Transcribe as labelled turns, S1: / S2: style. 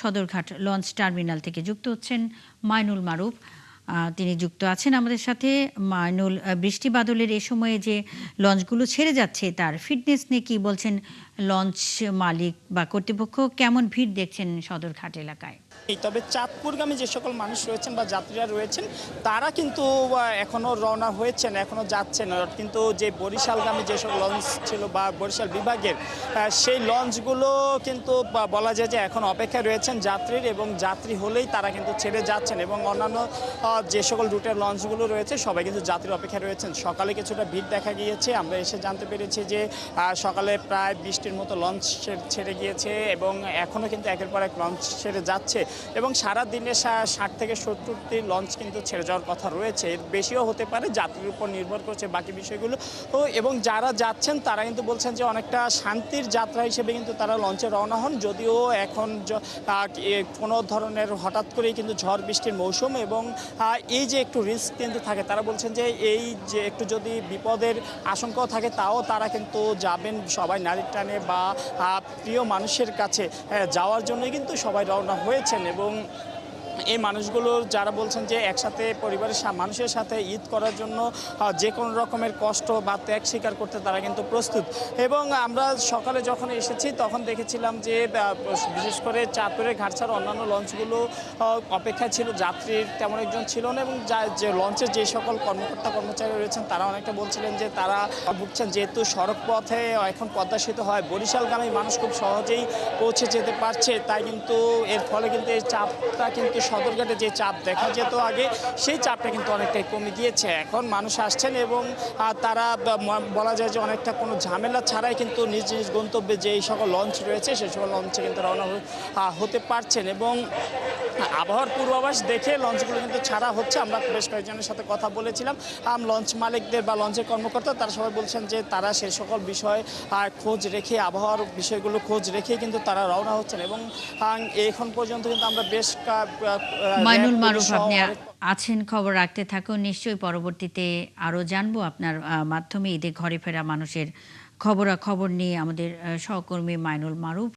S1: Sadarghat launch terminal থেকে যুক্ত হচ্ছেন মাইনুল মারুফ। তিনি যুক্ত আছেন আমাদের সাথে। মাইনুল, বৃষ্টি বাদলের এ সময়ে যে লঞ্চগুলো ছেড়ে যাচ্ছে তার ফিটনেস নিয়ে কি বলছেন লঞ্চ মালিক বা কর্তৃপক্ষ? কেমন ভিড় দেখছেন সদরঘাট এলাকায়?
S2: তবে চাঁদপুরগামী যে সকল মানুষ রয়েছেন বা যাত্রীরা রয়েছেন তারা কিন্তু এখনো রওনা হয়েছেন, এখনো যাচ্ছেন। কিন্তু যে বরিশালগামী যেসব লঞ্চ ছিল বা বরিশাল বিভাগের সেই লঞ্চগুলো কিন্তু বলা যায় যে এখন অপেক্ষায় রয়েছেন যাত্রীর, এবং যাত্রী হলেই তারা কিন্তু ছেড়ে যাচ্ছেন। এবং অন্যান্য যে সকল রুটের লঞ্চগুলো রয়েছে সবাই কিন্তু যাত্রীর অপেক্ষায় রয়েছেন। সকালে কিছুটা ভিড় দেখা গিয়েছে, আমরা এসে জানতে পেরেছি যে সকালে প্রায় 20টির মতো লঞ্চ ছেড়ে গিয়েছে এবং এখনও কিন্তু একের পর এক লঞ্চ ছেড়ে যাচ্ছে। এবং সারা দিনে 60 থেকে 70টি লঞ্চ কিন্তু ছেড়ে যাওয়ার কথা রয়েছে, এর বেশিও হতে পারে, যাত্রীর উপর নির্ভর করছে বাকি বিষয়গুলো। এবং যারা যাচ্ছেন তারা কিন্তু বলছেন যে অনেকটা শান্তির যাত্রা হিসেবে কিন্তু তারা লঞ্চে রওনা হন। যদিও এখন কোনো ধরনের হঠাৎ করেই কিন্তু ঝড় বৃষ্টির মৌসুম, এবং এই যে একটু রিস্ক কিন্তু থাকে, তারা বলছেন যে এই যে একটু যদি বিপদের আশঙ্কাও থাকে তাও তারা কিন্তু যাবেন সবাই নারীর টানে বা প্রিয় মানুষের কাছে যাওয়ার জন্যই কিন্তু সবাই রওনা হয়েছেন। এবং এই মানুষগুলো যারা বলছেন যে একসাথে পরিবারের মানুষের সাথে ঈদ করার জন্য যে কোনো রকমের কষ্ট বা ত্যাগ স্বীকার করতে তারা কিন্তু প্রস্তুত। এবং আমরা সকালে যখন এসেছি তখন দেখেছিলাম যে বিশেষ করে চাঁদপুরের ঘাট ছাড়া অন্যান্য লঞ্চগুলো অপেক্ষায় ছিল, যাত্রীর তেমন একজন ছিল না। এবং যে লঞ্চের যে সকল কর্মকর্তা কর্মচারী রয়েছেন তারা অনেকটা বলছিলেন যে তারা ভুগছেন, যেহেতু সড়ক পথে এখন পদ্মা সেতু হয়, বরিশালগামী মানুষ খুব সহজেই পৌঁছে যেতে পারছে। তাই কিন্তু এর ফলে কিন্তু এই চাপটা কিন্তু সদরঘাটে যে চাপ দেখা যেত আগে সেই চাপটা কিন্তু অনেকটাই কমে গিয়েছে। এখন মানুষ আসছেন এবং তারা বলা যায় যে অনেকটা কোনো ঝামেলা ছাড়াই কিন্তু নিজ নিজ গন্তব্যে যে এই সকল লঞ্চ রয়েছে সেই সকল লঞ্চে কিন্তু রওনা হতে পারছেন। এবং আবহাওয়ার পূর্বাভাস দেখে লঞ্চগুলো কিন্তু ছাড়া হচ্ছে। আমরা বেশ কয়েকজনের সাথে কথা বলেছিলাম, লঞ্চ মালিকদের বা লঞ্চের কর্মকর্তা, তারা সবাই বলছেন যে তারা সে সকল বিষয় খোঁজ রেখে, আবহাওয়ার বিষয়গুলো খোঁজ রেখে কিন্তু তারা রওনা হচ্ছেন। এবং এখন পর্যন্ত কিন্তু আমরা বেশ
S1: মাইনুল মারুফ, আপনি আছেন, খবর রাখতে থাকুন। নিশ্চয়ই পরবর্তীতে আরও জানবো আপনার মাধ্যমে ঈদে ঘরে ফেরা মানুষের খবরাখবর নিয়ে আমাদের সহকর্মী মাইনুল মারুফ।